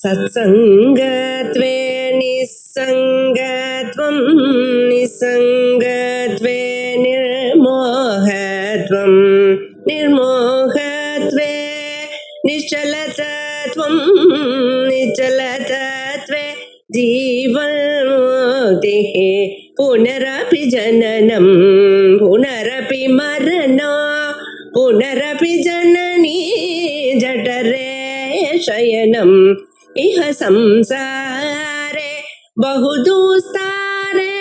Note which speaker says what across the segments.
Speaker 1: सत्सङ्गत्वे निस्सङ्गत्वं निस्सङ्गत्वे निर्मोहत्वं निर्मोहत्वे निश्चलतत्वं निश्चलतत्वे जीवन्मुक्तिः पुनरपि जननं पुनरपि मरणं पुनरपि जननी जठरे शयनम् इह संसारे बहुदुस्तारे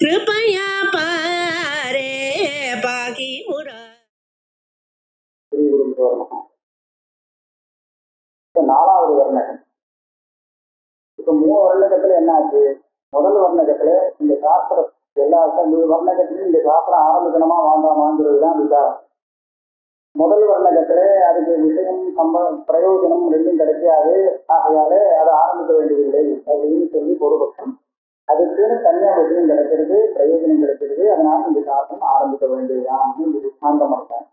Speaker 1: कृपया पारे पाहि मुरा.
Speaker 2: நாலாவது வர்ணகம். இப்ப 3 வர்ணகத்துல என்ன ஆச்சு? முதல் வர்ணகத்துல இந்த சாஸ்திரம் எல்லா வர்ணகத்திலும் இந்த சாஸ்திரம் ஆரம்பிக்கணுமா வாங்காமாங்கிறதுதான் விசாரம். முதல் வர்ணகத்துல அதுக்கு விஷயம் பிரயோஜனம் ரெண்டும் கிடைக்காது, ஆகையால அதை ஆரம்பிக்க வேண்டியதில்லை அப்படின்னு சொல்லி ஒரு பட்சம். அதுக்கு தனியா விஷயம் கிடைக்கிறது, பிரயோஜனம் கிடைக்கிறது, அதனால இந்த சாஸ்திரம் ஆரம்பிக்க வேண்டியதுதான் சித்தாந்தம் இருக்காங்க.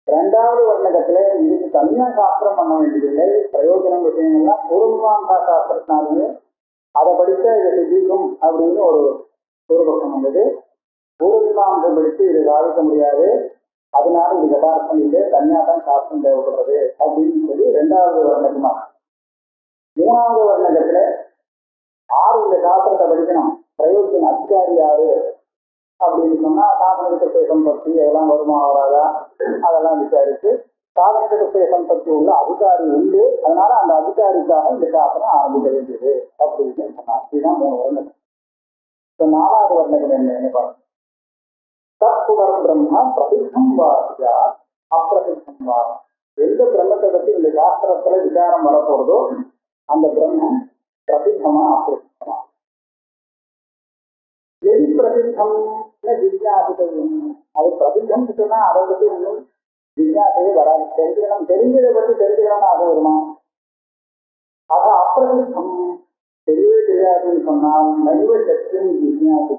Speaker 2: இரண்டாவது வர்ணகத்துல இதுக்கு தனியா சாஸ்திரம் பண்ண வேண்டியதில்லை, பிரயோஜனம் விஷயங்கள்லாம் பூர்வமீமாம்சா சாஸ்திரத்தினாலேயே அதை படித்த இதை சித்திக்கும் அப்படின்னு ஒரு பக்கம் வந்தது. பூர்வமீமாம்சம் படித்து இதை சாதிக்க முடியாது, அதனால இது யதார்த்தம் இல்லை, தனியா தான் சாஸ்திரம் தேவைப்படுறது அப்படின்னு சொல்லி இரண்டாவது வர்ணகமா. மூணாவது வர்ணகத்துல ஆறு இந்த சாஸ்திரத்தை படிக்கணும், பிரயோஜன அதிகாரி யாரு அப்படின்னு சொன்னா சாதனத்துக்கு சம்பத்தி அதெல்லாம் வருமா வராதா அதெல்லாம் விசாரிச்சு சாதனத்துக்கு சம்பத்தி உள்ள அதிகாரி உண்டு, அதனால அந்த அதிகாரிக்காக இந்த சாஸ்திரம் ஆரம்பிக்க வேண்டியது அப்படின்னு சொன்னா. இதுதான் 3 வர்ணகம். இப்ப 4வது வர்ணகம் என்ன பாருங்க. தற்புதர் பிரம்மா பிரசித்தம் வாசியா அப்பிரசித்தம் வா. எந்த பிரம்மத்தை பத்தி இந்த சாஸ்திரத்துல விசாரம் வரப்போறதோ அந்த பிரம்மம் பிரசித்தமா அப்பிரசித்தமா. எது பிரசித்தம் ஜிஜ்ஞாசிதம், அது பிரசித்தம் சொன்னா அதை பத்தி ஒன்றும் ஜிஜ்ஞாசையே வராது, தெரிஞ்சுக்கணும், தெரிஞ்சதை பத்தி தெரிஞ்சுக்கணும்னு ஆசை வருமா? ஆக அப்பிரசித்தம் தெரியவே தெரியாதுன்னு சொன்னால் நைவ சக்தியும் ஜிஜ்ஞாசி,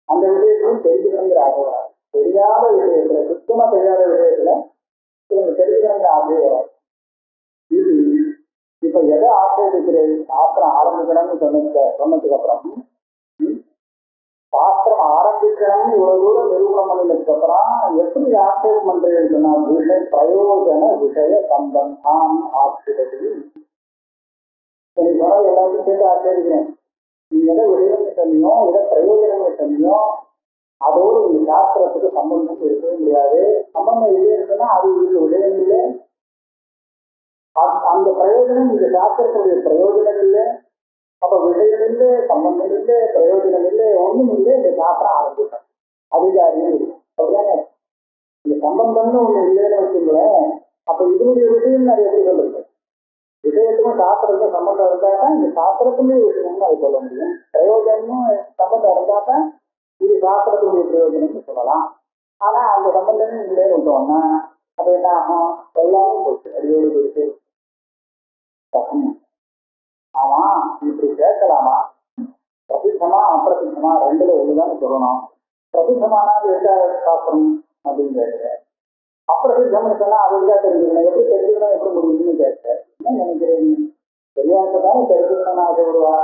Speaker 2: அந்த விஷயத்திலும் தெரிஞ்சுக்கணுங்கிற ஆசை வராது. தெரியாத விஷயத்துல, சுத்தமா தெரியாத விஷயத்துல இவங்க தெரிஞ்சுக்கணுங்கிற ஆசையே வராது. இது இப்ப எதை ஆசிரியர் சாஸ்திரம் ஆரம்பிக்கணும்னு சொன்னதுக்கு அப்புறம் சாஸ்திரம் ஆரம்பிக்கணும்னு இவ்வளவு தூரம் நிரூபணம் பண்ணதுக்கு அப்புறம் எப்படி ஆட்சேபம் பண்றேன்னு சொன்னா பிரயோஜன விஷய சம்பந்தம் ஆட்சியது. எனக்கு சொன்னது எல்லாத்தையும் சேர்த்து ஆட்சேபிக்கிறேன். நீங்க எதை விஷயம் சொன்னியோ எதை பிரயோஜனம் சொன்னியோ அதோடு இந்த சாஸ்திரத்துக்கு சம்பந்தம் இருக்கவே முடியாது. சம்பந்தம் இல்லைன்னு சொன்னா அது இதுக்கு விஷயம் இல்லை, அந்த பிரயோஜனம் இந்த சாஸ்திரத்துடைய பிரயோஜனம் இல்லை. அப்ப விஷயம் இல்லை, சம்பந்தம் இல்லை, பிரயோஜனம் இல்லை, ஒண்ணும் இல்லை, இந்த சாஸ்திரம் ஆரம்பிக்கும் அதிகாரியும் இல்லை. அப்படியே இந்த சம்பந்தம்னு ஒண்ணு இல்லைன்னு வச்சுங்களேன், அப்ப இதனுடைய விஷயம் அது எப்படி சொல்றது? விஷயத்துக்கும் சாஸ்திரத்துக்கும் சம்பந்தம் இருந்தா தான் இந்த சாஸ்திரத்துமே விஷயம்னு அது சொல்ல முடியும். பிரயோஜனமும் சம்பந்தம் இருந்தா தான் இது சாஸ்திரத்துடைய பிரயோஜனம்னு சொல்லலாம். ஆனா அந்த சம்பந்தமே இல்லைன்னு விட்டோம்னா அப்ப என்ன ஆகும்? எல்லாமே போச்சு, அடியோடு போயிட்டு. ஆமா இப்படி கேட்கலாமா? பிரசித்தமா அப்பிரசித்தமா ரெண்டுல ஒண்ணுதான் சொல்லணும். பிரசித்தமானால் எந்த சாஸ்திரம் அப்படின்னு கேட்கிறேன். அப்பிரசித்தம்னு சொன்னா அது எதா தெரிஞ்சுக்கணும், எப்படி தெரிஞ்சுக்கணும், எப்படி முடியுதுன்னு கேட்கிறேன். என்ன நினைக்கிறேன்? தெரியாததானே தெரிஞ்சுக்கணும்னு ஆசைப்படுவா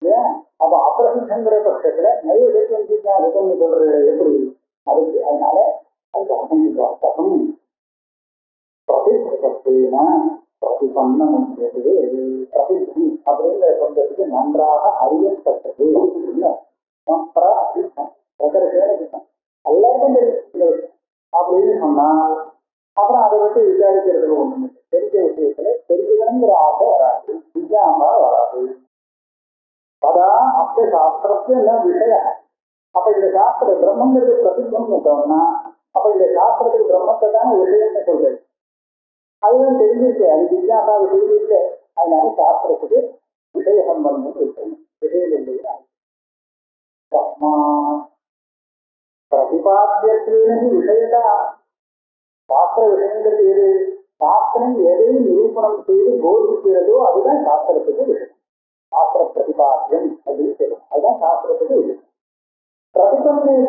Speaker 2: ஏன்? அப்ப அப்பிரசித்தங்கிற பட்சத்துல நிறைய விஷயம் சொல்றது எப்படி அதுக்கு? அதனால அது அசங்கம் பிரசித்தேன பிரதிபன்னம் என்பது பிரசித்தி அப்படிங்கிற சொந்தத்துக்கு நன்றாக அறியப்பட்டது. எல்லாருக்கும் தெரியும் அப்படின்னு சொன்னால் அப்புறம் அதை வச்சு விசாரிக்கிறதுக்கு ஒண்ணு தெரிஞ்ச விஷயத்துல தெரிஞ்சுக்கணுங்கிற ஆசை வராது, விஜயாமா வராது. அதான் அப்ப சாஸ்திரத்துல விஷய. அப்ப இந்த சாஸ்திர பிரம்மங்கிறது பிரசித்தம்னு சொன்னா அப்ப இந்த சாஸ்திரத்துக்கு பிரம்மத்தை தானே விஷயம்னு சொல்றது. அதுதான் தெரிஞ்சிருக்கு, அது விஜயாசா விஷயம் இல்லை. அதனால சாஸ்திரத்துக்கு விஷய சம்பந்தம் இருக்கணும், விஷயம் இல்லையா? பிரதிபாத்தியத்தின் விஷயத்தா சாஸ்திர விஷயங்கிறது எது? சாஸ்திரம் எதையும் நிரூபணம் செய்து போதிக்கிறதோ அதுதான் சாஸ்திரத்துக்கு விஷயம். சாஸ்திர பிரதிபாத்தியம் அப்படின்னு சொல்லுவோம், அதுதான் சாஸ்திரத்துக்கு விஷயம். பிரதிபந்தம்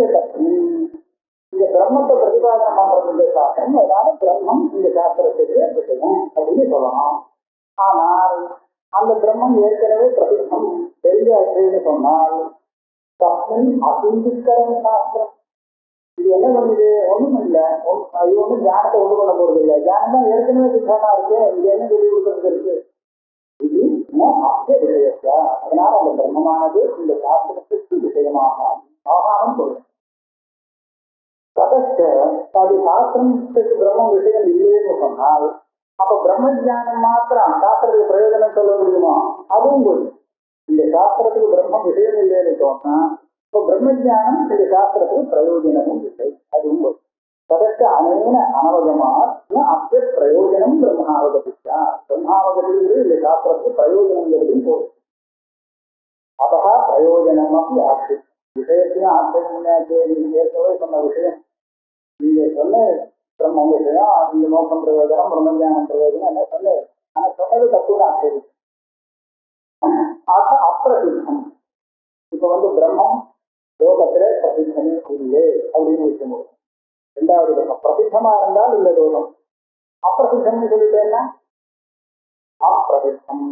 Speaker 2: இந்த பிரம்மத்தை பிரதிபாதனம் பண்றது சாஸ்திரம், அதனால பிரம்மம் இந்த சாஸ்திரத்துக்கு விஷயம் அப்படின்னு சொல்லணும். ஆனால் அந்த பிரம்மம் ஏற்கனவே பிரசித்தம் தெரியாதுன்னு சொன்னால் தஸ்மின் அசிந்திக்கரம் சாஸ்திரம். இது என்ன பண்ணுது? ஒண்ணும் இல்லை. இது ஒன்றும் ஞானத்தை ஒன்று பண்ண போறது இல்லை. ஞானம் தான் ஏற்கனவே சித்தமா இருக்கு. இது என்ன சொல்லி கொடுக்கறது இருக்கு? இது அத்திய விஷயத்தா. அதனால அந்த பிரம்மமானது இந்த சாஸ்திரத்துக்கு விஷயமாக ஆகாரம் சொல்லும். ததச்ச அது சாஸ்திரத்துக்கு பிரம்மம் விஷயம் இல்லைன்னு சொன்னால் அப்ப பிரம்ம ஜானம் மாத்திரம் சாஸ்திரத்துக்கு பிரயோஜனம் சொல்ல முடியுமா? அதுவும் போய் இந்த சாஸ்திரத்துக்கு பிரம்மம் விஷயம் இல்லைன்னு சொன்னா இப்போ பிரம்ம ஜானம் இந்த சாஸ்திரத்துக்கு பிரயோஜனமும் இல்லை. அதுவும் போய் ததச்ச அனேன அனவகமா அத்திய பிரயோஜனம் பிரம்மாவகதிச்சா. பிரம்மாவகத்திலிருந்து இந்த சாஸ்திரத்துக்கு பிரயோஜனங்கிறதும் போதும். அதா பிரயோஜனம் அப்படி ஆட்சி விஷயத்தையும் ஆட்சேபம் ஏற்கனவே சொன்ன விஷயம் நீங்க சொன்ன பிரம்ம விஷயம் இந்த மோசம் பிரயோஜனம் பிரம்மஞானம் பிரயோஜனம் என்ன சொன்ன ஆனா சொன்னது தப்புன்னு ஆட்சேபம். அப்பிரசித்தம். இப்ப பிரம்மம் லோகத்திலே பிரசித்தமே இல்லை அப்படின்னு வைக்க முடியும். ரெண்டாவது தோஷம் பிரசித்தமா இருந்தால் இந்த தோஷம். அப்பிரசித்தம்னு சொல்லிட்டேன்னா அப்பிரசித்தம்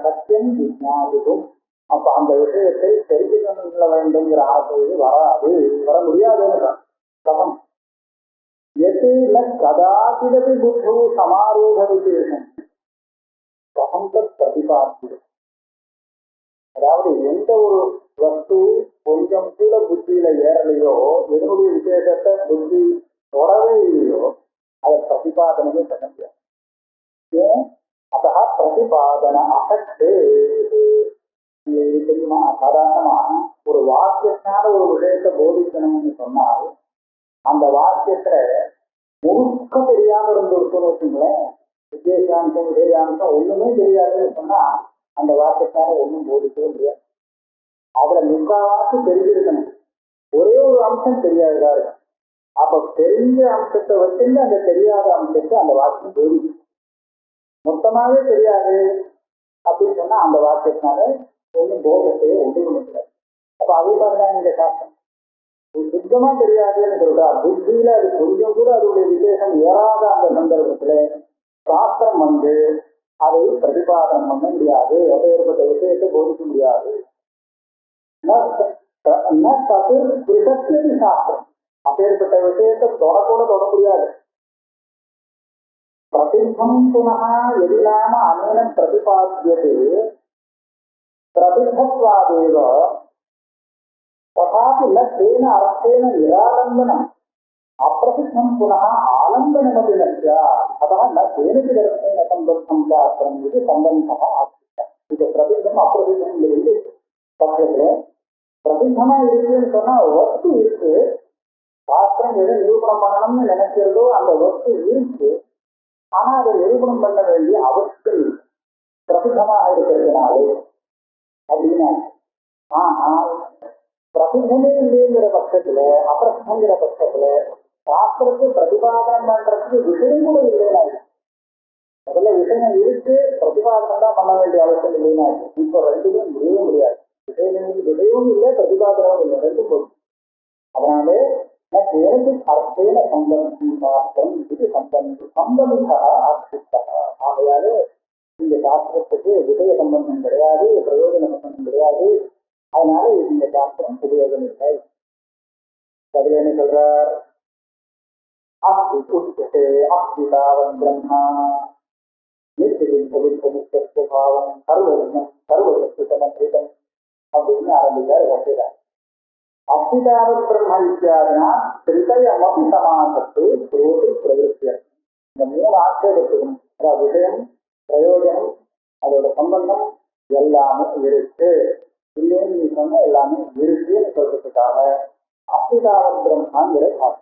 Speaker 2: சத்தியம் விஜாதிக்கும். அப்ப அந்த விஷயத்தை தெரிந்து கொள்ள வேண்டும்ங்கிற ஆசை வராது, வர முடியாதுன்னு கதம் எது கதாச்சிதபி புத்து சமாரோக விசேஷம் கதந்த பிரதிபாத்தியம். அதாவது எந்த ஒரு வஸ்து கொஞ்சம் கூட புத்தியில ஏறலையோ, எதனுடைய விசேஷத்தை புத்தி தொடவே இல்லையோ அதை பிரதிபாதனமே பண்ண முடியாது. ஏன்? அதா பிரதிபாதன அசக்து. தெரியுமா? சாதாரணமா ஒரு வாக்கியத்தினால ஒரு விஷயத்தை போதிக்கணும்னு சொன்னால் அந்த வாக்கியத்துல முழுக்க தெரியாம இருந்துருக்குன்னு வச்சுங்களேன், விசேஷாம்சம் விசேஷாம்சம் ஒண்ணுமே தெரியாதுன்னு சொன்னா அந்த வாக்கியத்தினால ஒன்றும் போதிக்கவே முடியாது. அதுல முக்காவாசி தெரிஞ்சிருக்கணும், ஒரே ஒரு அம்சம் தெரியாததா இருக்கும். அப்ப தெரிஞ்ச அம்சத்தை வச்சுட்டு அந்த தெரியாத அம்சத்தை அந்த வாக்கியம் போதிக்கும். மொத்தமாவே தெரியாது அப்படின்னு சொன்னா அந்த வாக்கியத்தினால ஒன்றும் போதத்தையே ஒன்று முடியாது. அப்ப அதே மாதிரிதான் இந்த சாஸ்திரம் சுத்தமா தெரியாதுன்னு சொல்றா. புத்தியில அது கொஞ்சம் கூட அதோடைய விசேஷம் ஏறாத அந்த சந்தர்ப்பத்துல சாஸ்திரம் அதை பிரதிபாதனம் பண்ண முடியாது, அப்பேற்பட்ட விஷயத்தை போதிக்க முடியாது. சாஸ்திரம் அப்பேற்பட்ட விஷயத்தை தொடக்கூட தொட முடியாது. பிரசித்தம் புனः எதி நாம அனேன பிரதிபாத்தியதே பிரசித்தத்வாதேவ तथापि न तेन अर्थेन निरालम्बनम् अप्रसिद्धं पुनः आलम्बनमपि न स्यात्. अतः न केनचित् अर्थेन सम्बद्धं शास्त्रम् इति सम्बन्धः आसीत्. இது பிரசித்தம் அப்பிரசித்தம் இருக்கு பக்கத்துல. பிரசித்தமா இருக்குன்னு சொன்னா வஸ்து இருக்கு, சாஸ்திரம் எதை நிரூபணம் பண்ணணும்னு நினைக்கிறதோ அந்த வஸ்து இருக்கு. ஆனா அதை நிரூபணம் பண்ண வேண்டிய அவசியம் பிரசித்தமாக இருக்கிறதுனாலே அப்படின்னா. ஆனால் பிரசித்தமே இல்லைங்கிற பட்சத்துல, அப்பிரசித்தங்கிற பட்சத்துல சாஸ்திரத்தை பிரதிபாதனம் பண்றதுக்கு விஷயம் கூட இல்லைன்னா, முதல்ல விஷயம் இருக்கு, பிரதிபாதனம் தான் பண்ண வேண்டிய அவசியம் இல்லைன்னா இப்போ ரெண்டுமே முடியவே முடியாது. விஷயமும் இல்லை, பிரதிபாதனமும் இல்லை, ரெண்டும் போகும். அதனால எனக்கு அர்த்தேன சம்பந்தம் சாஸ்திரம் இது சம்பந்தா ஆசிரித்தா. ஆகையாலே இந்த சாஸ்திரத்துக்கு விஷய சம்பந்தம் கிடையாது, பிரயோஜன சம்பந்தம் கிடையாது. அதனால இந்த சாஸ்திரம் உபயோகம் இல்லை. அதுல என்ன சொல்றார்? அஸ்திதாவன் பிரம்மா நித்தியம் சர்வஜம் சர்வசக்தி சமத்ரிதம் அப்படின்னு ஆரம்பித்தார் வசைதார். அஸ்திதாவன் பிரம்மா இத்தியாதினா திரிதயமபி சமாசத்து புரோதி பிரவருத்தியம். இந்த மூணு ஆட்சேபத்துக்கும் அதாவது விஷயம், பிரயோஜனம், அதோட சம்பந்தம் எல்லாமே இருக்கு. இல்லைன்னு நீ சொன்ன எல்லாமே இருக்குன்னு சொல்றதுக்காக அஸ்திதாவன் பிரம்மாங்கிற சாஸ்திரம்.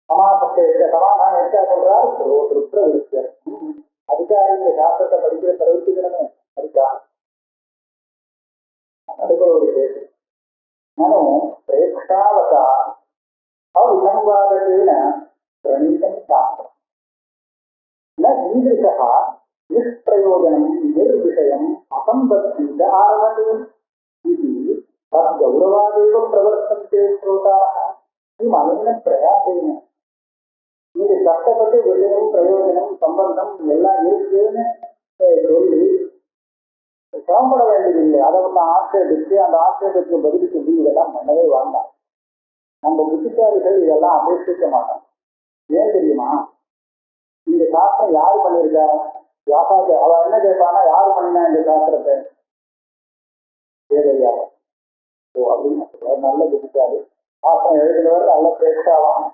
Speaker 2: சமாசத்தை சமாதானம் எடுத்தா சொல்றாரு புரோதி பிரவருத்தியம். அதுக்காக இந்த சாஸ்திரத்தை படிக்கிற பிரவருத்திக்கணுமே, அதுக்காக அதுக்கு ஒரு பேரு நானும் பிரேட்சாவதா அவிசம்வாதேன பிரணீதம் சாஸ்திரம் ந ஈதృశः நிஷ்பிரயோஜனம் நிர்விஷயம் அசம்பத்தீத ஆரம்பதே இது தத்கௌரவாதேவ பிரவர்த்தந்தே ஸ்ரோதாः. கிம் அனேன பிரயாசேன இது கஷ்டப்பட்டு விஷயம் பிரயோஜனம் சம்பந்தம் எல்லாம் இருக்குன்னு சொல்லி சிரமப்பட வேண்டியதில்லை. அதை வந்து ஆட்சேபித்து அந்த ஆட்சேபத்துக்கு பதில் சொல்லி இதெல்லாம் பண்ணவே வேண்டாம். நம்ம புத்திசாலிகள் இதெல்லாம் அபேட்சிக்க மாட்டோம். ஏன் தெரியுமா? இந்த சாஸ்திரம் யாரு பண்ணியிருக்கா? வியாபார அவ என்ன கேட்பானா, யாரு பண்ணினா இந்த சாஸ்திரத்தை? வேதையா ஓ அப்படின்னு நல்ல புத்திசாலி. சாஸ்திரம் எழுதினவர் நல்ல பேச்சாவான்.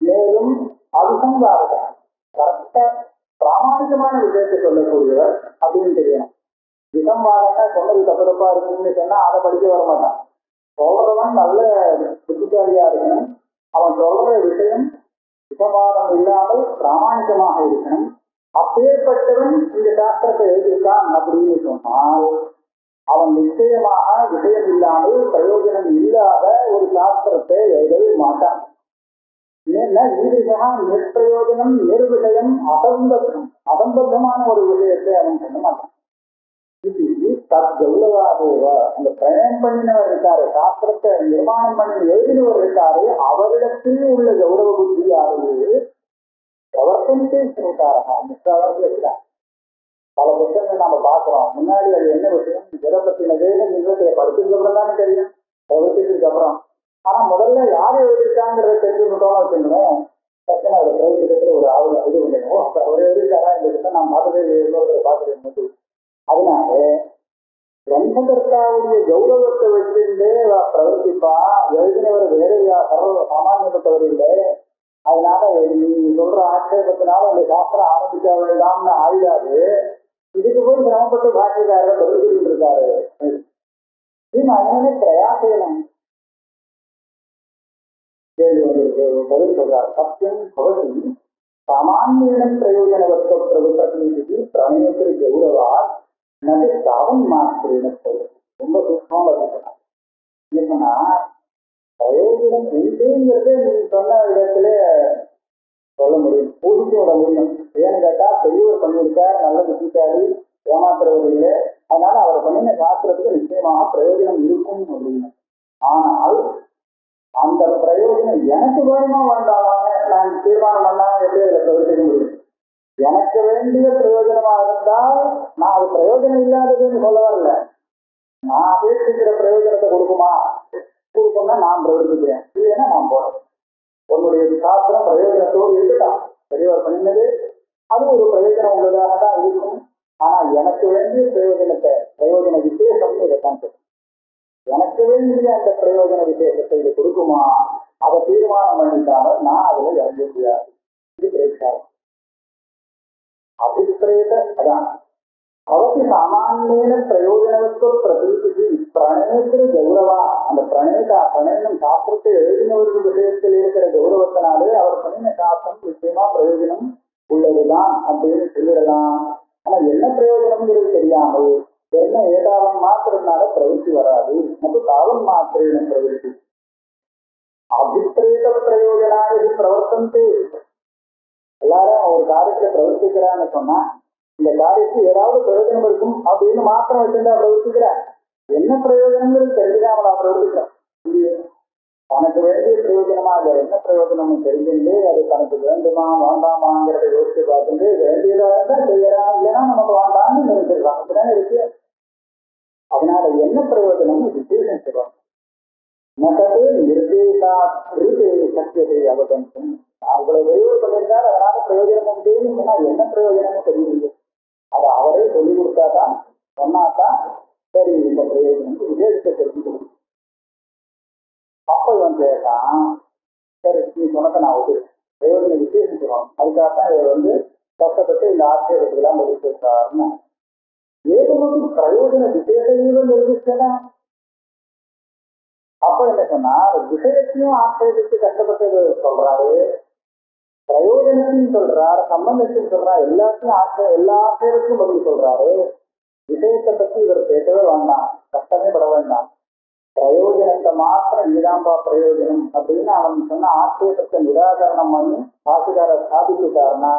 Speaker 2: மேலும் அபிசம்பாரகம் கரெக்டா பிராமணிகமான விஷயத்தை சொல்லக்கூடியவர் அப்படின்னு தெரியணும். விசம்பாதம்னா சொன்னது தப்பு தப்பா இருக்குன்னு சொன்னா அதை படிக்க வர மாட்டான். சொல்றவன் நல்ல புத்திசாலியா இருக்கணும். அவன் சொல்ற விஷயம் விசம்பாதம் இல்லாமல் பிராமணிகமாக இருக்கணும். அப்பேற்பட்டவன் இந்த சாஸ்திரத்தை எழுதியிருக்கான் அப்படின்னு சொன்னால் அவன் நிச்சயமாக விஷயம் இல்லாமல் பிரயோஜனம் இல்லாத ஒரு சாஸ்திரத்தை எழுதவே மாட்டான். ஏன்னா ஈரிசா நிஷ்பிரயோஜனம் நிர்விஷயம் அசம்பத்தமான ஒரு விஷயத்தை அவன் பண்ண மாட்டான். இது தத்கௌரவாதேவ. அந்த பிரயணம் பண்ணினவர் இருக்காரு, சாஸ்திரத்தை நிர்மாணம் பண்ணி எழுதினவர் இருக்காரு, அவரிடத்தில் உள்ள கௌரவ புத்தியாவது பிரவர்த்தனத்தை சொல்லிட்டாரா முக்காவாசி இருக்கிறார். பல புத்தகங்கள் நாம பாக்குறோம். முன்னாடி அது என்ன விஷயம் எதை பத்தினது நிறுவனத்தை படிச்சதுக்கு அப்புறம் தானே தெரியும், பிரவர்த்திச்சதுக்கு அப்புறம். ஆனா முதல்ல யாரு எழுதிருக்காங்கிறத தெரிஞ்சுக்கிட்டோம்னு வச்சுக்கணும், டக்குன்னு அதை பிரவர்த்திக்கிற ஒரு ஆளுநர் இது பண்ணிடுவோம். அப்ப அவர் எழுதிருக்காரா இந்த விஷயம் நான் பார்த்ததே பார்த்துட்டு. அதனால கிரந்தகர்த்தாவுடைய கௌரவத்தை வச்சுட்டு பிரவர்த்திப்பா, எழுதினவர் வேற சர்வ சாமானியப்பட்டவர் இல்லை. அதனால நீ சொல்ற ஆட்சேபத்தினால அந்த சாஸ்திரம் ஆரம்பிக்க வேண்டாம்னு ஆயிடாது. இதுக்கு போய் சிரமப்பட்டு பாஷைக்காரர் பதில் இருக்காரு. அதனால பிரயாசனம் பதில் சொல்றார். சத்தியம் பவதி சாமானியம் பிரயோஜனவத்த பிரபுத்தி பிரணயத்திற்கு கௌரவா நது சாவன் மாத்திரம் ரொம்ப சூக்ஷமா இருக்கலாம். என்னன்னா பிரயோஜனம் உண்டுங்கிறத நீ சொன்ன இடத்துல சொல்ல முடியும், பூஜிக்க விட முடியும். ஏன்னு கேட்டா பெரியவர் பண்ணியிருக்கார், நல்ல புத்திசாலி, ஏமாத்துறவர் இல்லை. அதனால அவர் பண்ணின சாஸ்திரத்துக்கு நிச்சயமாக பிரயோஜனம் இருக்கும் அப்படின்னு. ஆனால் அந்த பிரயோஜனம் எனக்கு வேணுமா வேண்டாமான்னு நான் தீர்மானம் பண்ணாம எப்படி அதில் பிரவர்த்திக்க முடியும்? எனக்கு வேண்டிய பிரயோஜனமா இருந்தால் நான் அது பிரயோஜனம் இல்லாததுன்னு சொல்ல வரல. நான் அபேட்சிக்கிற பிரயோஜனத்தை கொடுக்கும்னா நான் பிரவர்த்திக்கிறேன், இல்லைன்னா நான் போறேன். உன்னுடைய சாஸ்திரம் பிரயோஜனத்தோடு இருக்கட்டும், பெரியவர் பண்ணினது அது ஒரு பிரயோஜனம் உள்ளதாக தான் இருக்கும். ஆனா எனக்கு வேண்டிய பிரயோஜன விசேஷம் இதைத்தான் சொல்லும். எனக்கு வேண்டிய அந்த பிரயோஜன விசேஷத்தை இது கொடுக்குமா, அதை தீர்மானம் பண்ணிட்டாங்க நான் அதுல இறங்க முடியாது. இது பிரேட்சாரம் அபிப்பிரேத. அதான் அவருக்கு சாமானிய பிரயோஜனத்துவ பிரதீதி பிரணயத்திற்கு கௌரவா. அந்த பிரணயம் சாஸ்திரத்தை எழுதினவர்கள் விஷயத்தில் இருக்கிற கௌரவத்தினாலே அவர் பண்ணின சாஸ்திரம் நிச்சயமா பிரயோஜனம் உள்ளதுதான் அப்படின்னு சொல்லிடலாம். ஆனா என்ன பிரயோஜனம்ங்கிறது தெரியாமல் என்ன ஏதாவது மாத்திரத்தினால பிரவೃತ್ತಿ வராது. நமக்கு காவல் மாத்திர பிரவೃತ್ತಿ அபிப்பிரேத பிரயோஜனாக பிரவர்த்தனத்தை எல்லாரும் ஒரு காரியத்தை பிரவர்த்திக்கிறான்னு சொன்னா இந்த காரியத்துக்கு ஏதாவது பிரயோஜனம் இருக்கும் அப்படின்னு மாத்திரம் வச்சிருந்தா பிரவர்த்திக்கிறார். என்ன பிரயோஜனங்கிறது தெரிஞ்சுக்காமலா பிரவர்த்திக்கிறோம். தனக்கு வேண்டிய பிரயோஜனமா அது என்ன பிரயோஜனம் தெரிஞ்சுட்டு அது தனக்கு வேண்டுமா வேண்டாமாங்கிறத யோசிச்சு பார்த்துட்டு வேண்டியதா இருந்தா செய்யலாம், இல்லைன்னா நமக்கு வேண்டாம்னு நினைச்சிடலாம். அப்படிதானே இருக்கு. அதனால என்ன பிரயோஜனம்னு விசேஷம் சொல்லுவாங்க. மற்றது நிர்தேசா சத்தியத்தை அவதம் அவ்வளவு விரைவு பண்ணியிருந்தார். அதனால பிரயோஜனம் உண்டுன்னு சொன்னா என்ன பிரயோஜனம்னு தெரியல. அதை அவரே சொல்லிக் கொடுத்தாதான் சொன்னாதான் சரி இந்த பிரயோஜனம் விசேஷத்தை தெரிஞ்சுக்கணும். அப்ப இவன் கேட்டான், சரி நீ சொன்னதை நான் ஒத்துக்கிறேன், பிரயோஜன விசேஷம் சொல்லணும். அதுக்காகத்தான் இவர் கஷ்டப்பட்டு இந்த ஆட்சேபத்துக்கெல்லாம் பதில் சொல்றாருன்னா ஏதோடு பிரயோஜன விசேஷங்களும் நிர்திஷ்டனா. அப்ப என்ன சொன்னா விஷயத்தையும் ஆட்சேபித்து கஷ்டப்பட்டது சொல்றாரு, பிரயோஜனத்தையும் சொல்றாரு, சம்பந்தத்தையும் சொல்றாரு, எல்லாத்தையும் எல்லா ஆட்சேபத்துக்கும் பதில் சொல்றாரு. விஷயத்தை பத்தி இவர் பேசவே வேண்டாம், கஷ்டமே பட வேண்டாம், பிரயோஜனத்தை மாத்திரம் இதுதான்பா பிரயோஜனம் அப்படின்னு அவன் சொன்ன ஆட்சேபத்தை நிராகரணம் பண்ணி ஆசிரியரை ஸ்தாபிச்சுட்டாருன்னா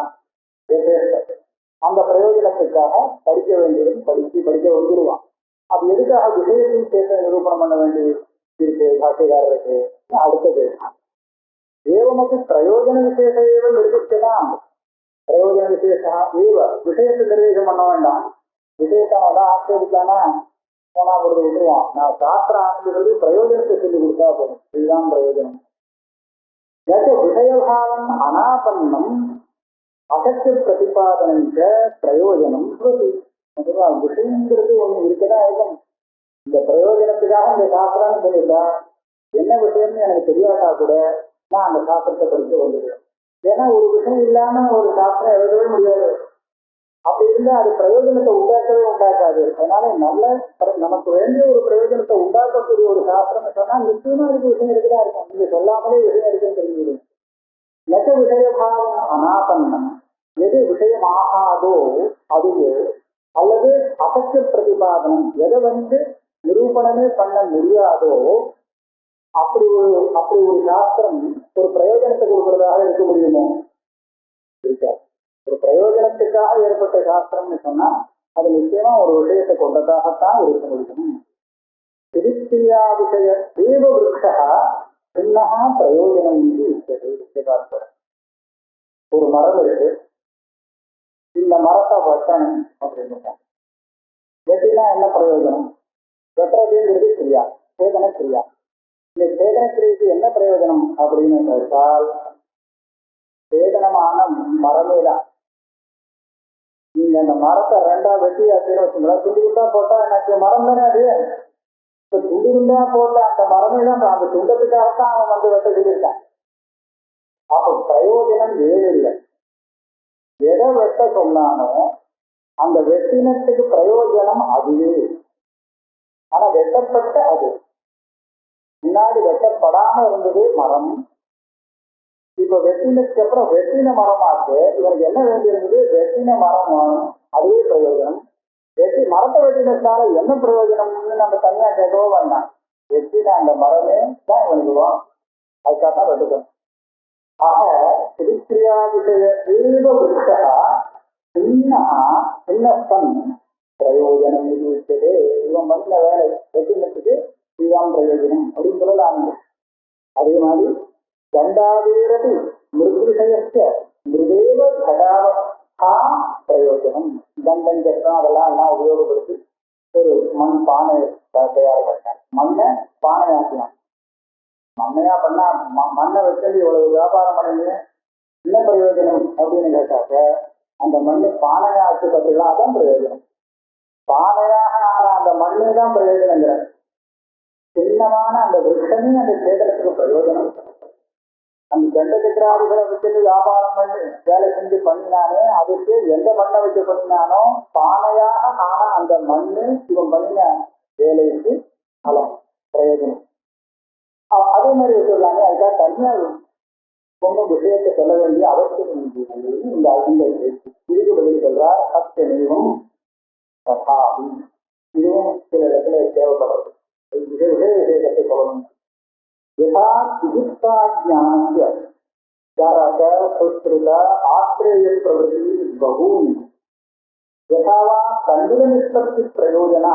Speaker 2: அந்த பிரயோஜனத்துக்காக படிக்க வேண்டியது படிக்க வந்துடுவான். அது எதுக்காக விஷயத்தையும் சேர்த்து நிரூபணம் பண்ண வேண்டியது இருக்கு பாஷைக்காரருக்கு அடுத்தது. एवमपि प्रयोजनविशेष एव निर्दिश्यताम् प्रयोजनविशेषः एव விஷயத்தை நிர்வேகம் பண்ண வேண்டாம். விஷயத்தை அதான் ஆச்சரிக்கானா போனா பொழுது விட்டுருவான். நான் சாஸ்திரம் ஆரம்பிக்கிறது பிரயோஜனத்தை சொல்லி கொடுத்தா போதும். இதுதான் பிரயோஜனம். விஷயபாவம் அனாபன்னம் அசத்திய பிரதிபாதனஞ்ச பிரயோஜனம் விஷயங்கிறது ஒண்ணு இருக்கதான் இருக்கும். இந்த பிரயோஜனத்துக்காக இந்த சாஸ்திரம்னு சொல்லிட்டா என்ன விஷயம்னு எனக்கு தெரியாட்டா கூட நான் அந்த சாஸ்திரத்தை படிக்க வந்துடுவேன். ஏன்னா ஒரு விஷயம் இல்லாம ஒரு சாஸ்திரம் எழுதவே முடியாது. அப்படி இருந்தா அது பிரயோஜனத்தை உண்டாக்கவே உண்டாக்காது. அதனால நல்ல நமக்கு வேண்டிய ஒரு பிரயோஜனத்தை உண்டாக்கக்கூடிய ஒரு சாஸ்திரம் சொன்னா நிச்சயமா இதுக்கு விஷயம் இருக்குதான் இருக்கும். நீங்க சொல்லாமலே விஷயம் இருக்குன்னு தெரிஞ்சுக்கணும். நெட்ட விஷயபாவம் அனாபன்னம் எது விஷயமாகாதோ அதுவே அல்லது அசத்திய பிரதிபாதனம் எதை நிரூபணமே பண்ண முடியாதோ அப்படி ஒரு சாஸ்திரம் ஒரு பிரயோஜனத்தை கொடுக்கறதாக இருக்க முடியுமோ? இருக்காது. ஒரு பிரயோஜனத்துக்காக ஏற்பட்ட சாஸ்திரம்னு சொன்னா அது நிச்சயமா ஒரு விஷயத்தை கொண்டதாகத்தான் இருக்க முடியும். திருப்தியா விஷய தேவ விருட்சா சின்னகா பிரயோஜனம் பார்க்கிற ஒரு மரம் இருக்கு. இந்த மரத்தை வெட்டணும் அப்படின்னு வெட்டினா என்ன பிரயோஜனம்? வெட்டுறதுங்கிறது கிரியா, சேதன கிரியா. இந்த சேதன கிரியைக்கு என்ன பிரயோஜனம் அப்படின்னு கேட்டால் சேதனமான மரமே தான். நீங்க அந்த மரத்தை ரெண்டா வெட்டி அப்படின்னு வச்சுங்களா, துண்டு துண்டா போட்டா எனக்கு மரம் தானே அது. இப்ப துண்டு துண்டா போட்ட அந்த மரமே தான் அந்த துண்டத்துக்காகத்தான் அவன் வெட்ட சொல்லியிருக்கான். அப்ப பிரயோஜனம் வேறு இல்லை. எதை வெட்ட சொன்னானோ அந்த வெட்டினத்துக்கு பிரயோஜனம் அதுவே. ஆனா வெட்டப்பட்ட அது முன்னாடி வெட்டப்படாம இருந்தது மரம். இப்ப வெட்டினதுக்கு அப்புறம் வெட்டின மரமாக்கு இவனுக்கு என்ன வேண்டி இருந்தது? வெட்டின மரம் வேணும், அதுவே பிரயோஜனம். மரத்தை வெட்டினதுனால என்ன பிரயோஜனம்னு நம்ம தனியா கேட்கவோ வேண்டாம். வெட்டின அந்த மரமே தான் இவனுக்கு வேணும், அதுக்காகத்தான் வெட்டுக்கணும். ஆக திருக்கிரியா விஷய ஏவ விருட்சா சின்னஸ்தன் பிரயோஜனம் இருக்கிறது. இவன் பண்ண வேலை வெட்டினத்துக்கு இதுதான் பிரயோஜனம் அப்படின்னு சொல்லலாம். அதே மாதிரி தண்டாவீரது மிருதுஷயத்த மிருதேவ கடாவா பிரயோஜனம். தண்டம் சட்டம் அதெல்லாம் எல்லாம் உபயோகப்படுத்தி ஒரு மண் பானை தயார் பண்ணாங்க. மண்ணை பானையாக்கலாம். மண்ணையா பண்ணா மண்ணை வச்சது இவ்வளவு வியாபாரம் பண்ணீங்க என்ன பிரயோஜனம் அப்படின்னு கேட்டாக்க அந்த மண்ணு பானையாச்சு பார்த்தீங்களா, அதான் பிரயோஜனம். பானையாக ஆன அந்த மண்ணு தான் பிரயோஜனங்கிற சின்னமான அந்த விருட்சமே அந்த சேதனத்துக்கு பிரயோஜனம். அந்த கண்ட சக்கராதிகளை வச்சுட்டு வியாபாரம் பண்ணி வேலை செஞ்சு பண்ணினானே அதுக்கு எந்த மண்ணை வச்சு பண்ணினானோ பானையாக ஆன அந்த மண்ணு இவன் பண்ணின வேலைக்கு பலம் பிரயோஜனம். அதே மாதிரி வச்சுருக்காங்க. அதுக்காக தனியார் ஒன்றும் விஷயத்தை சொல்ல வேண்டிய அவசியம் இந்த இதுக்கு பதில் சொல்றார். சத்தியமும் ததாபி இதுவும் சில இடத்துல தேவைப்படுறது. விஷயத்தை சொல்லணும். யதா சிகிச்சா ஞானஸ்ய ஜரக சுஸ்ருத ஆத்ரேய பிரவೃತ್ತಿ பகூனி யதாவா தண்டில நிஷ்பத்தி பிரயோஜனா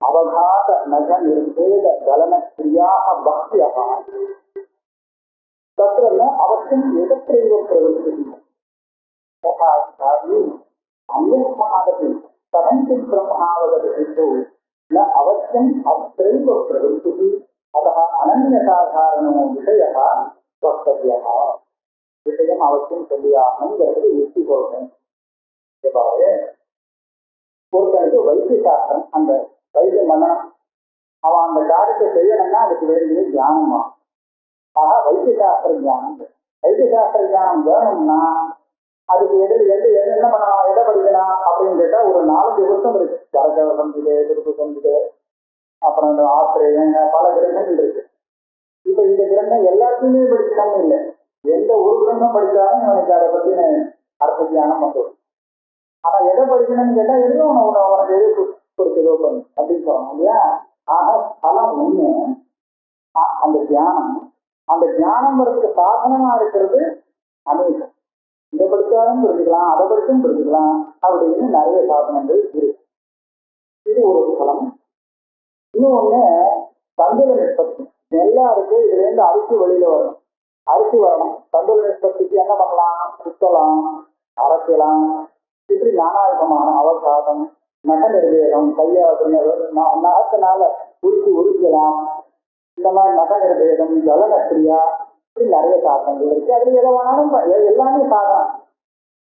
Speaker 2: அவகாத நக நிர்பேத கலன கிரியாக பக்தியா तत्र न अवश्यम एकत्रैव प्रवृत्तिः तथा अन्यस्मादपि कथञ्चित् ब्रह्मावगतिषु न अवश्यम अत्रैव प्रवृत्तिः अतः अनन्यसाधारणो विषयः वक्तव्यः. விஷயம் அவசியம் சொல்லியாகணுங்கிறது யுக்தி சொல்றேன். ஒருத்தனுக்கு வைத்திய சாஸ்திரம் அந்த வைத்தியம் பண்ணணும். அவன் அந்த காரியத்தை செய்யணும்னா அதுக்கு வேண்டிய ஞானமா. ஆக வைத்தியசாஸ்திர ஞானம். வைத்தியசாஸ்திர ஞானம் வேணும்னா அதுக்கு என்ன பண்ணலாம், எதை படிக்கலாம் அப்படின்னு கேட்டா ஒரு 4 வருஷம் இருக்கு. கரகவ சந்திது, திருப்பு சந்திது, அப்புறம் இந்த ஆசிரியர் பல கிரந்தங்கள் இருக்கு. இப்ப இந்த கிரந்தம் எல்லாத்தையுமே படிக்கணும்னு இல்லை. எந்த ஒரு கிரந்தம் படித்தாலும் எனக்கு அதை பத்தின அர்த்த ஞானம் வந்துடும். ஆனா எதை படிக்கணும்னு கேட்டா எதுவும் உனக்கு எது கொடுக்குதோ பண்ணு அப்படின்னு சொல்லணும் இல்லையா. ஆக பலம் ஒண்ணு அந்த தியானம். அந்த ஞானம் வர்றதுக்கு சாதனமா இருக்கிறது அநேகம். இதை படித்தாலும் புரிஞ்சுக்கலாம், அதை படிச்சும் புரிஞ்சுக்கலாம் அப்படின்னு நிறைய சாதனங்கள் இருக்கு. இது ஒரு பலம். இன்னொன்னு தண்டில நிஷ்பத்தி. நெல்லா இருக்கு, இதுல இருந்து அரிசி வெளியில வரணும். அரிசி வரணும், தண்டூர் நிஷ்பத்திக்கு என்ன பண்ணலாம்? சுத்தலாம், அரைக்கலாம், இப்படி நானாவிதமான அவகாசம், நக நிர்வேதம், கையா நகத்தினால உருக்கலாம், இந்த மாதிரி நக நிர்வேதம், ஜலனக்கிரியா, இப்படி நிறைய சாதனங்கள் இருக்கு. அதுல எதை வேணாலும் எல்லாமே சாதனம்,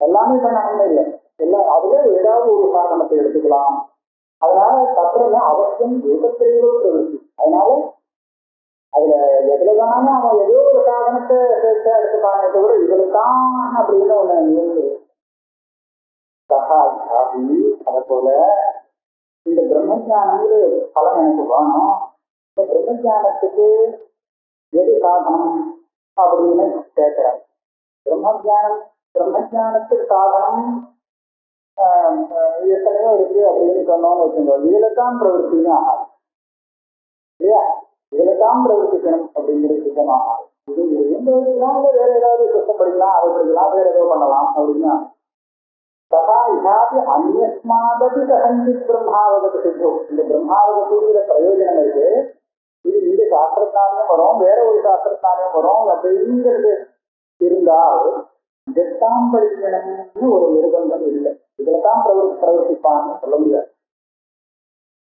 Speaker 2: எல்லாமே பண்ணணும் இல்லை, எல்லாம் அதுல ஏதாவது ஒரு சாதனத்தை எடுத்துக்கலாம். அதனால தப்புல அவசியம் ஏகத்திரையோ பிரவருத்தி. அதனால அதுல எதுல வேணாலும் அவன் ஏதோ ஒரு சாதனத்தை எடுத்துக்கானே தவிர இதுலதான் அப்படின்னு ஒண்ணு சகாதி. அதை போல இந்த பிரம்மஜானம்ங்கிற பலன் எனக்கு வேணும். இந்த பிரம்மஜானத்துக்கு எது சாதனம் அப்படின்னு கேட்கிறார். பிரம்மஜானத்துக்கு சாதனம் எத்தனையோ இருக்கு அப்படின்னு சொன்னோம்னு வச்சுக்கோ, இதுலதான் பிரவருத்தின்னு ஆகாது இல்லையா? இதுலதான் பிரவர்த்திக்கணும் அப்படிங்கிறது சுத்தமாக இது எந்த வச்சுக்கலாம், இல்லை வேற ஏதாவது சுத்தம் படிக்கலாம், அதை படிக்கலாம், வேற ஏதோ பண்ணலாம் அப்படின்னா ததா இதாபி அந்நியஸ்மாதபி கதஞ்சித் பிரம்மாவகதி சித்தோ. இந்த பிரம்மாவகத்திங்கிற பிரயோஜனம் இருக்கு. இது இந்த சாஸ்திரத்தாலையும் வரும், வேற ஒரு சாஸ்திரத்தாலையும் வரும் அப்படிங்கிறது இருந்தால் இதைத்தான் படிக்கணும்னு ஒரு நிர்பந்தம் இல்லை. இதுலதான் பிரவர்த்திப்பான்னு சொல்ல முடியாது.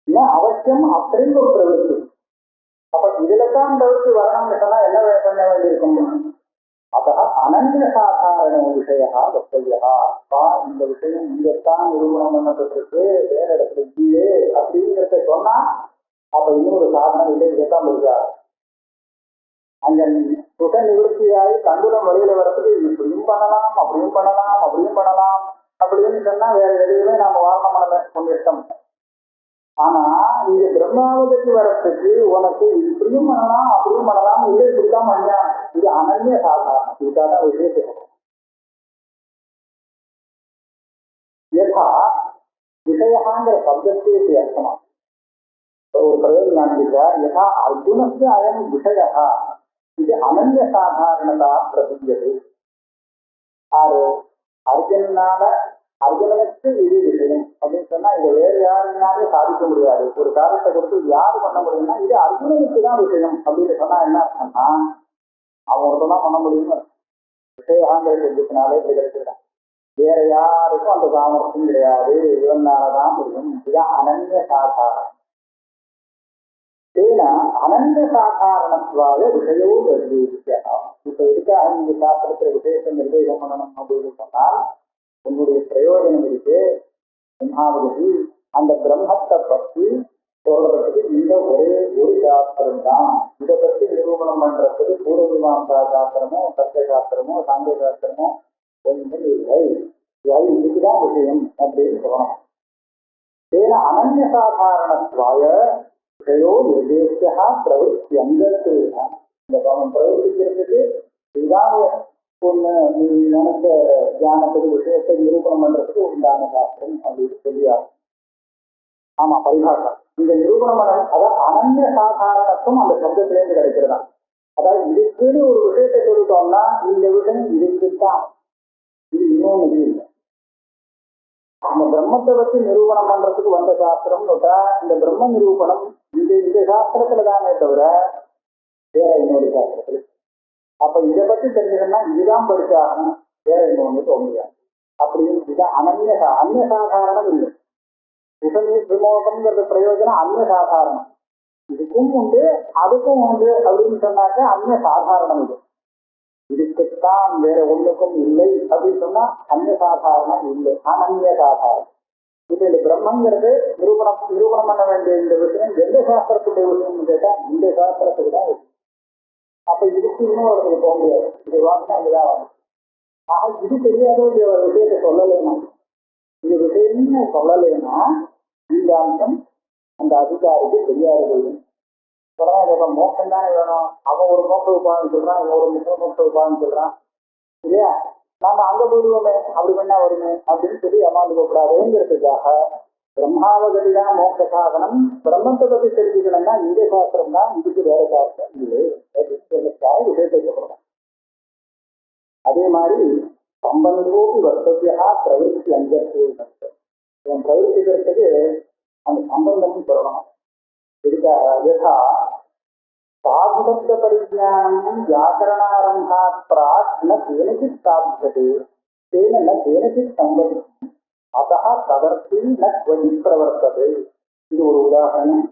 Speaker 2: ஏன்னா அவசியம் அப்படின்னு ஒரு பிரவருத்தி. அப்ப இதுலதான் பிரவருத்தி வரணும்னு சொன்னா என்ன பண்ண வேண்டியிருக்கும்? அத அனந்த சாதாரண விஷயா வக்தவ்யா. இந்த விஷயம் இங்கத்தான் நிரூபணம் பண்ணப்பட்டிருக்கு, வேற இடத்துல இல்லையே அப்படிங்கிறத சொன்னா அப்ப இன்னொரு சாதனம் இல்லை, இதைத்தான் முடியாது. அந்த சுக நிவர்த்தியாகி கண்டுரம் வழியில வர்றதுக்கு இப்படியும் பண்ணலாம், அப்படியும் பண்ணலாம், அப்படியும் பண்ணலாம் அப்படின்னு சொன்னா வேற எதுவுமே நாம வாரணம் பண்ணல, கொஞ்சம் இஷ்டம். ஆனா இங்க பிரம்மாவதற்கு வர்றதுக்கு உனக்கு இப்படியும் பண்ணலாம், அப்படியும் பண்ணலாம், இல்லை இப்படிதான் பண்ண, இது அனன்ய சாதாரணம். இதுக்காக விஷயத்தை யதா விஷயங்கிற சப்தத்தை அர்த்தமா ஒரு பிரயோஜனம் யதா அர்ஜுனஸ்ய அயம் விஷய இது அனன்ய சாதாரணதா பிரசித்தது. ஆறு அர்ஜுனனுக்கு இது விஷயம் அப்படின்னு சொன்னா இதை வேற யாருனாலும் சாதிக்க முடியாது. ஒரு காரியத்தை கொடுத்து யாரு பண்ண முடியும்னா இது அர்ஜுனனுக்கு தான் விஷயம் அப்படின்னு சொன்னா என்ன அர்த்தம்னா அவன் தான் பண்ண முடியும்னு விஷயாங்கிற செஞ்சதுனாலே இப்படி கிடைச்சிருக்கான். வேற யாருக்கும் அந்த சாமர்த்தியம் கிடையாது, இவனாலதான் முடியும். இதுதான் அனன்ய சாதாரணம். ஏன்னா அனந்த சாதாரணத்வாய விஷயோ நிர்தேசியா. இப்ப எதுக்காக இந்த சாஸ்திரத்துல விஷயத்தை நிர்தேசம் பண்ணணும் அப்படின்னு சொன்னால் உன்னுடைய பிரயோஜனம் இருக்கு. பிரம்மாவதி அந்த பிரம்மத்தை பற்றி சொல்றதுக்கு இந்த ஒரே ஒரு சாஸ்திரம் தான். இதை பற்றி நிரூபணம் பண்றதுக்கு பூர்வ மீமாம்சா சாஸ்திரமோ சத்திய சாஸ்திரமோ சாந்திய சாஸ்திரமோ ஒன்றும் இல்லை. இதுக்குதான் விஷயம் அப்படின்னு சொல்லணும். ஏன்னா அனன்ய சாதாரணத்வாய விஷயோ நிர்தேசியா பிரவருத்தி அங்கத்து. இந்த பிரவர்த்திக்கிறதுக்கு இதுதான் ஒண்ணு நீ நினைச்ச தியானத்துக்கு விஷயத்தை நிரூபணம் பண்றதுக்கு உண்டான சாஸ்திரம் அப்படின்னு சொல்லியாரு. ஆமா பரிபாஷா. இந்த நிரூபணம் பண்ண அதாவது அனன்ய சாதாரணத்துவம் அந்த சப்தத்திலேருந்து கிடைக்கிறதா. அதாவது இதுக்குன்னு ஒரு விஷயத்தை சொல்லிட்டோம்னா இந்த விஷயம் இதுக்குத்தான், இது இன்னொன்னு இல்லை. அந்த பிரம்மத்தை வச்சு நிரூபணம் பண்றதுக்கு வந்த சாஸ்திரம் இந்த பிரம்ம நிரூபணம் இந்த சாஸ்திரத்துல தானே தவிர வேற இன்னொரு சாஸ்திரத்துல. அப்ப இதை பத்தி தெரிஞ்சதுன்னா இதுதான் படிச்சாகணும், வேற இன்னொன்று சொல்ல முடியாது அப்படின்னு. இதுதான் அந்நிய சாதாரணம் இல்லை. விமோகம்ங்கிறது பிரயோஜனம் அந்நிய சாதாரணம். இதுக்கும் உண்டு அதுக்கும் உண்டு அப்படின்னு சொன்னாக்க அந்நிய சாதாரணம். இதுக்குத்தான் வேற ஒண்ணுக்கும் இல்லை அப்படின்னு சொன்னா அந்நிய சாதாரணம் இல்லை, அனன்ய சாதாரணம். இப்ப இந்த பிரம்மங்கிறது நிரூபணம் பண்ண வேண்டிய இந்த விஷயம் எந்த சாஸ்திரத்துடைய விஷயம்னு கேட்டா இந்த சாஸ்திரத்துக்கு தான் இருக்கு. அப்ப இதுக்கு இன்னும் ஒரு போக முடியாது. இது வாங்கினா இதுதான் வாங்க. ஆக இது தெரியாத ஒரு விஷயத்தை சொல்லலைன்னா, இந்த விஷயம்னு சொல்லலைன்னா இந்த அம்சம் அந்த அதிகாரிக்கு தெரியாது. உடனே மோட்சம் தானே வேணும், அவன் ஒரு மோட்ச உபாயம் சொல்றான், இவன் ஒரு மோட்ச உபாயம் சொல்றான் இல்லையா? நாம அங்க போடுவோமே அப்படி பண்ணா வருமே அப்படின்னு சொல்லி ஏமாந்து போகக்கூடாதுங்கிறதுக்காக பிரம்மாவகதி தான் மோட்ச சாதனம். பிரம்மத்தை பத்தி தெரிஞ்சுக்கணும்னா இந்த சாஸ்திரம் தான், இதுக்கு வேற சாஸ்திரம் இல்லை அப்படின்னு விஷயத்தை சொல்றோம். அதே மாதிரி சம்பந்தோபி வர்த்தவியா பிரவருத்தி அங்கத்து. இவன் பிரவருத்திக்கிறதுக்கு அந்த சம்பந்தமும் சொல்லணும். இதுக்காக யதா साधुशब्द परिज्ञानं व्याकरणारंभात् प्राक् न केनचित् साध्यते तेन न केनचित् संबध्यते अतः तदर्थी न क्वचित् प्रवर्तते. இது ஒரு உதாரணம்.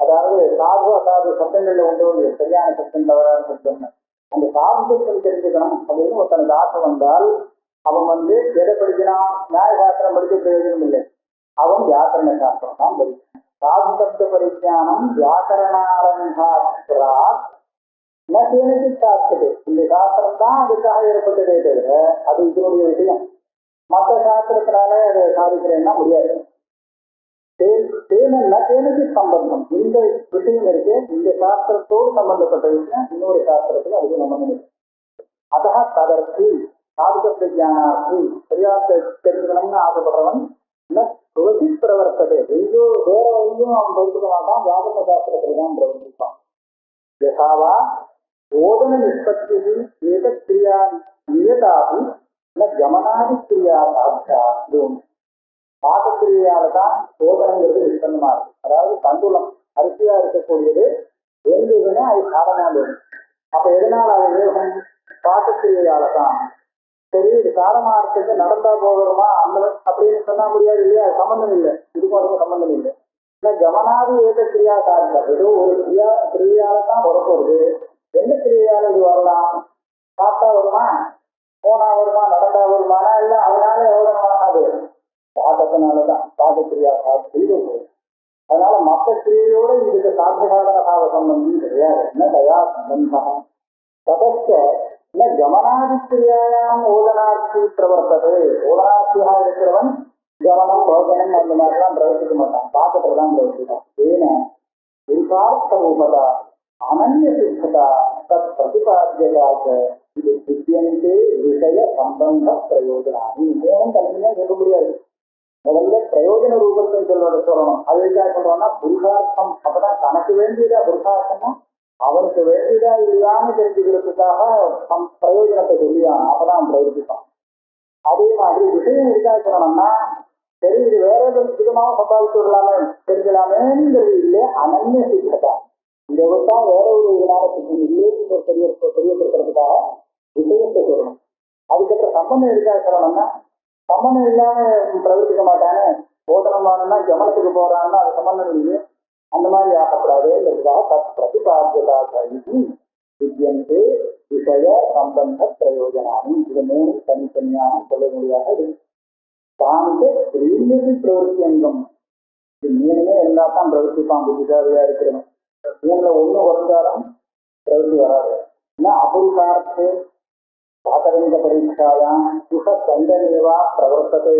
Speaker 2: அதாவது சாது அதாவது சத்தங்கள்ல உண்டு சரியான சத்தம் தவறான சத்தம். அந்த சாது சத்தம் தெரிஞ்சுக்கணும் அப்படின்னு ஒருத்தனுக்கு ஆசை வந்தால் அவன் எதை படிக்கிறான்? நியாயசாஸ்திரம் படிக்க பிரயோஜனம் இல்லை, அவன் வியாக்கரண சாஸ்திரம் தான் படிக்கிறான். சாது சப்த பரிஜானம் வியாக்கரணாரம்பாத்ரா ந கேனச்சித் சாஸ்திரது. இந்த சாஸ்திரம் தான் அதுக்காக ஏற்பட்டதே தவிர அது இதனுடைய விஷயம். மற்ற சாஸ்திரத்தினால அதை சாதிக்கிறேன்னா முடியாது. தேனச்சித் சம்பந்தம் இந்த விஷயம் இருக்கு, இந்த சாஸ்திரத்தோடு சம்பந்தப்பட்ட விஷயம் இன்னொரு சாஸ்திரத்துல அதுக்கு சம்பந்தம் இருக்கு. அதா ததர்த்தி சாதுசப்த ஜானார்த்தி சரியாத்த தெரிஞ்சுக்கணும்னு ஆசைப்படுறவன் குவச்சித் பிரவர்த்ததே. எங்கோ வேற வழியும் அவன் படிச்சுக்க மாட்டான், வியாகரண சாஸ்திரத்துல தான் பிரவர்த்திப்பான். யசாவா ஓதன நிஷ்பத்தி ஏகிரியா நியதாபி ந கமனாதி கிரியா சாட்சா. இது ஒன்று. பாகக்கிரியால தான் சோதனைங்கிறது நிஷ்பந்தமா இருக்கு. அதாவது தண்டுலம் அரிசியா இருக்கக்கூடியது வேண்டியதுன்னா அது சாதனா வேணும். அப்ப எதனால அது வேகம்? பாகக்கிரியால தான். சரி, இது சாதமா இருக்கிறது நடந்தா போகிறோமா அந்த அப்படின்னு சொன்னா முடியாது இல்லையா? அது சம்பந்தம் இல்லை, இதுக்கும் அதுக்கும் சம்பந்தம் இல்லை. ஏன்னா கமனாதி ஏக கிரியா சார்ந்த ஏதோ ஒரு கிரியால தான் வரப்போகுது. எந்த கிரியால இது வரலாம்? பார்த்தா வருமா, போனா வருமா, நடந்தா வருமானா இல்லை, அதனால எவ்வளவு ஆகாது, பாகத்தினாலதான் பாகக்கிரியா செய்து. அதனால மற்ற கிரியையோட இதுக்கு சாத்தியகாதன பாவ சம்பந்தம் கிடையாது. என்ன தயா சம்பந்தம் ததச்ச ந கமனாதிக்கிரியாயாம் ஓதனார்த்தி பிரவர்த்தது. ஓதனார்த்தியா இருக்கிறவன் கவனம் போகனம் அந்த மாதிரிலாம் பிரவர்த்திக்க மாட்டான், பாக்கத்துல தான் பிரவர்த்திப்பான். ஏன புருஷார்த்த ரூபதா அனன்ய சித்ததா தத் பிரதிபாத்தியதாக இது சித்தியந்தே விஷய சம்பந்த பிரயோஜனானி. ஏன் தனியா சொல்ல முடியாது. முதல்ல பிரயோஜன ரூபத்தை சொல்லணும். அது எதுக்காக சொல்றோம்னா புருஷார்த்தம். அப்பதான் தனக்கு வேண்டியதா புருஷார்த்தம்னா அவனுக்கு வேண்டியதா இல்லையான்னு தெரிஞ்சுக்கிறதுக்காக பிரயோஜனத்தை சொல்லியான், அப்பதான் பிரயோஜிப்பான். அதே மாதிரி விஷயம் எதுக்காக சொல்லணும்னா சரி இது வேற விதமாக சம்பாதிச்சு விடலாமே தெரிஞ்சலாமேங்கிறது இல்லை, அனன்ய சித்ததா. இதை விட்டா வேற ஒரு இதனால சித்தம் இல்லைன்னு தெரியப்படுத்துறதுக்காக விஷயத்தை சொல்லணும். அதுக்கப்புறம் சம்பந்தம் எதுக்காக சொல்லணும்னா சம்பந்தம் இல்லாம பிரவர்த்திக்க மாட்டானே. போதனம் வாங்கினா கவனத்துக்கு போறான்னா அது சம்பந்தம் இல்லையே, அந்த மாதிரி ஆகக்கூடாதுங்கிறதுக்காக தத் பிரதிபாத்தியதாக வித்தியந்தே விஷய சம்பந்த பிரயோஜனானி. இது மூணு தனித்தனியாக சொல்ல முடியாது. தாங்க பிரியது பிரவருத்தி அங்கம். இது மூணுமே எல்லாத்தான் பிரவர்த்திப்பான். புத்திசாலியா இருக்கிறவன் மூணுல ஒண்ணு குறைஞ்சாலும் பிரவருத்தி வராது. ஏன்னா அபுருஷார்த்தே சாதகமிக பரீட்சாயாம் சுக கண்டனேவா பிரவர்த்தத்தை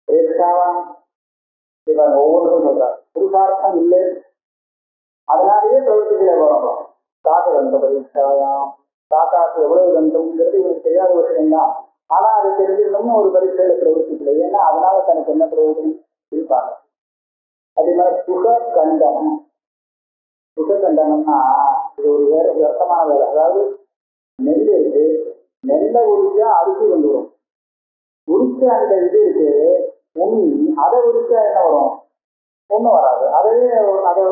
Speaker 2: பரீட்சாவாம். இவன் ஒவ்வொன்றும் சொல்றார் புருஷார்த்தம் இல்லை, அதனாலேயே பிரவருத்திகளை வரணும். சாதகந்த பரீட்சாயாம் சாக்காக்கு எவ்வளவு கண்டம்ங்கிறது இவனுக்கு தெரியாத விஷயம் தான். ஆனா அது தெரிஞ்சிருந்தோம்னு ஒரு பரீட்சையில பிரவருத்திக்கல, ஏன்னா அதனால தனக்கு என்ன பிரயோஜனம் இருப்பாங்க. அதே மாதிரி சுக கண்டனம். சுக கண்டனம்னா இது ஒரு வேற வியர்த்தமான வேலை. அதாவது நெல் இருக்கு, நெல்லை உரிச்சா அரிசி வந்துடும். உரிச்ச அந்த இது இருக்கு உண்ணி, அதை உரிச்சா என்ன வரும்? ஒன்றும் வராது. அதையே அதை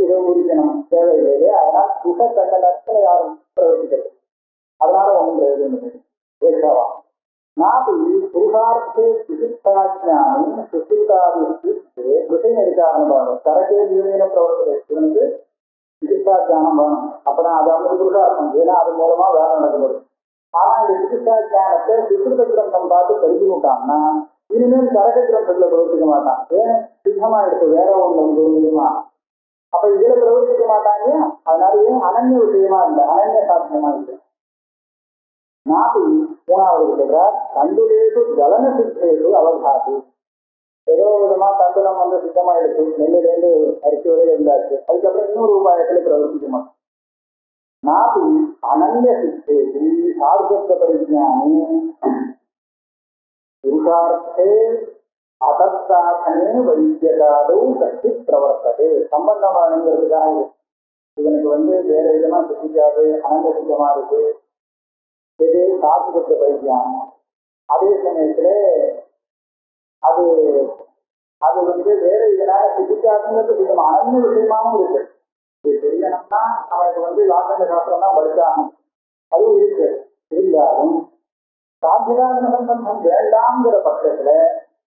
Speaker 2: இதை உரிக்கணும் தேவையில்லையே. அதனால சுக கண்டனத்துல யாரும் பிரவர்த்திக்கிறது, அதனால ஒன்றும் பிரயோஜனம் இல்லை. ஏற்கவா நாட்டு புருஷார்த்தே சிகிச்சாஜானி சுசித்தாதி விஷயம் இருக்காங்க பாருங்க. சரக்கே ஜீவன பிரவர்த்தனை இவனுக்கு சிகிச்சா தியானம் வேணும். அப்பதான் அது அவனுக்கு புருஷார்த்தம். ஏன்னா அது மூலமா வேலை நடக்குது. ஆனா இந்த சிகிச்சா தியானத்தை சுசுத்த கிரந்தம் பார்த்து தெரிஞ்சுக்கிட்டான்னா இனிமேல் சரக கிரந்தத்துல பிரவர்த்திக்க மாட்டான். ஏன் சித்தமா இருக்கு வேற ஒண்ணு தெரியுமா? அப்ப இதுல பிரவர்த்திக்க மாட்டாங்க. அதனால ஏன் அனன்ய விஷயமா இல்லை, அனன்ய சாத்தியமா இல்லை. நாட்டு மூணாவது சொல்றார் தண்டுலேசு ஜலன சித்தேசு அவகாது. ஏதோ விதமா தண்டுலம் சித்தமா எடுத்து நெல்லிலேருந்து அரிசி வரையில இருந்தாச்சு. அதுக்கப்புறம் இன்னொரு உபாயத்துல பிரவர்த்திக்க மாட்டோம். நாட்டு அனன்ய சித்தேசி சார்த்த பரிஜானி புருஷார்த்தே அதத்தாசனே வைத்தியகாதோ சக்தி பிரவர்த்தது. சம்பந்தமானங்கிறதுக்காக இவனுக்கு வேற விதமா சித்திக்காது, அனந்த சித்தமா இருக்கு. இது சாத்விக பரிஜானம். அதே சமயத்துல அது அது வேற இதனால சித்திக்காதுங்கிறது அனன்ய விஷயமாவும் இருக்கு. இது தெரியணும்னா அவனுக்கு வாசன சாஸ்திரம் தான் படிச்சாகணும். அதுவும் இருக்கு. இருந்தாலும் சாத்தியதான சம்பந்தம் வேண்டாம்ங்கிற பட்சத்துல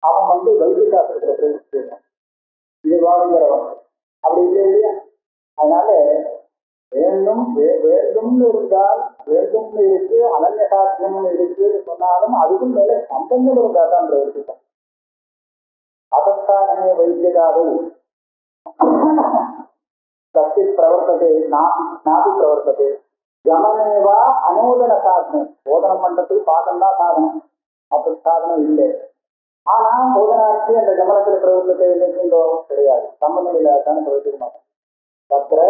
Speaker 2: அவன் வைத்திய சாஸ்திரத்துல பிரவேசிக்கிறான். இது வாழ்கிறவன் அப்படி இல்லை இல்லையா? அதனால வேண்டும்னு இருந்தால் வேண்டும்னு இருக்கு, அனன்ய சாத்தியம்னு இருக்குன்னு சொன்னாலும் அதுக்கும் மேல சம்பந்தம் இருந்தா தான் பிரவேசிக்கும். அதற்கான வைத்தியதாக சக்தி பிரவர்த்தது நாதி பிரவர்த்தது கமனேவா அனோதன சாதனம். போதனம் பண்றதுக்கு பாடம் தான் சாதனம், அப்படி சாதனம் இல்லை. ஆனா போதனார்த்தி அந்த கமனத்துல பிரவர்த்தத்தை என்னைக்குண்டோ கிடையாது, சம்பந்தம் இல்லாதான் பிரவர்த்திக்க மாட்டோம். தத்திர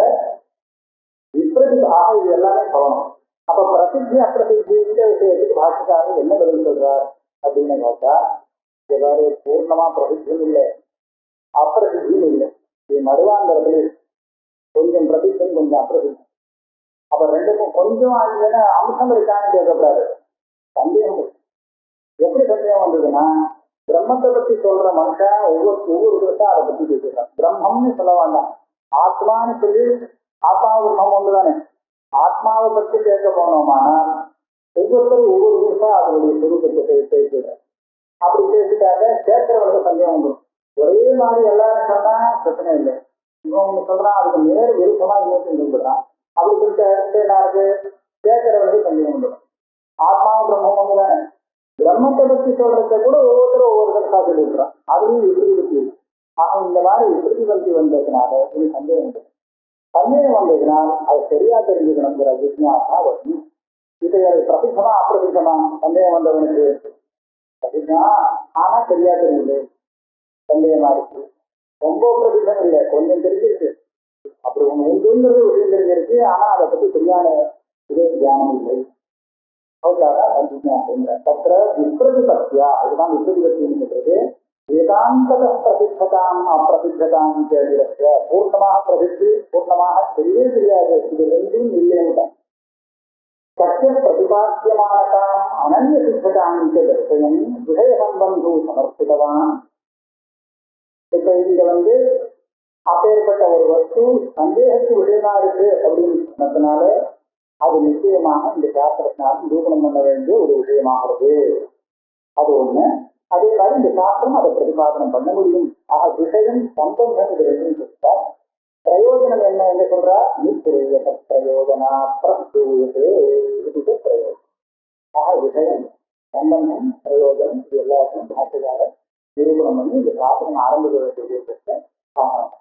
Speaker 2: விப்ரதி ஆக இது எல்லாமே சொல்லணும். அப்ப பிரசித்தி அப்பிரசித்தி இந்த விஷயத்துக்கு பாஷக்காரர் என்ன பதில் சொல்றார் அப்படின்னு பார்த்தா, ஏதாவது பூர்ணமா பிரசித்தியும் இல்லை அப்பிரசித்தியும் இல்லை, இது நடுவாந்தரத்துல கொஞ்சம் பிரசித்தம் கொஞ்சம் அப்பிரசித்தம். அப்ப ரெண்டுக்கும் கொஞ்சம் அங்கே அம்சம் இருக்கான்னு கேட்கக்கூடாது, சந்தேகம் இருக்கு. எப்படி சந்தேகம் வந்ததுன்னா, பிரம்மத்தை பத்தி சொல்ற மனுஷன் ஒவ்வொரு வருஷம் அதை பத்தி பேசுறான். பிரம்மம்னு சொல்ல வேண்டாம், ஆத்மான்னு சொல்லி ஆத்மாவை பிரம்மம் ஒன்றுதானே. ஆத்மாவை பற்றி கேட்க போனோமானால் ஒவ்வொருத்தரும் ஒவ்வொரு வருஷம் அதனுடைய சுரூபத்தை பேசுறாங்க. அப்படி பேசிட்டாக்க கேட்கிறவங்களுக்கு சந்தேகம் வந்துடும். ஒரே மாதிரி எல்லாரும் சொன்னா பிரச்சனை இல்லை, இவன் ஒண்ணு சொல்றான் அதுக்கு நேர் விருப்பமா இன்னொரு சொல்லிடுறான். அப்படி சொல்லிட்டு கேட்கிறவங்களுக்கு சந்தேகம் வந்துடும். ஆத்மாவும் பிரம்மம் ஒன்றுதானே. பிரம்மத்தை பற்றி சொல்றத கூட ஒவ்வொருத்தரும் ஒவ்வொரு கருத்தா சொல்லிடுறான். அதுலயும் விபரீதி. ஆனா இந்த மாதிரி விபரீதி வந்ததுனால இது சந்தேகம் உண்டு. சந்தேகம் வந்ததுனால் அது சரியா தெரிஞ்சுக்கணுங்கிற விஜயாசா வரும். இது பிரசித்தமா அப்பிரசித்தமா? சந்தேகம் வந்தவனுக்கு பிரசித்தமா, ஆனா சரியா தெரியுது, சந்தேகமா இருக்கு. ரொம்ப பிரசித்தம் இல்லை, கொஞ்சம் தெரிஞ்சிருக்கு. அப்படி ஒண்ணு உண்டுங்கிறது விஷயம் தெரிஞ்சிருக்கு, ஆனா அதை பத்தி சரியான இதே தியானம் இல்லை. தத்திர விப்ரதிபத்தியா, இதுதான் விப்ரதிபத்தின்னு சொல்றது. வேதாந்தத பிரசித்ததாம் அப்பிரசித்ததாம் பூர்ணமாக பிரசித்தி பூர்ணமாக தெரியவே தெரியாது, இது ரெண்டும் இல்லைன்னு. சத்திய பிரதிபாத்தியமானதாம் அனன்ய சித்ததாம் தர்சனம் விஷய சம்பந்தம் சமர்ப்பித்தவான். இப்ப இங்க அப்பேற்பட்ட ஒரு வஸ்து சந்தேகத்துக்கு விஷயமா இருக்கு அப்படின்னு சொன்னதுனால அது நிச்சயமாக இந்த சாஸ்திரத்தினாலும் நிரூபணம் பண்ண வேண்டிய ஒரு விஷயமாகிறது. அது ஒண்ணு. அதே மாதிரி இந்த சாஸ்திரம் அதை பிரதிபாதனம் பண்ண முடியும். ஆக விஷயம் சம்பந்தம் இது ரெண்டும் சொல்றார். பிரயோஜனம் என்ன என்று சொல்றார்? நிச்சய பிரயோஜனா பிரயோஜனம். ஆக விஷயம் சம்பந்தம் பிரயோஜனம் இது எல்லாத்தையும் பாட்டுக்காக நிரூபணம் பண்ணி இந்த சாஸ்திரம் ஆரம்பிக்க வேண்டிய காரணம்.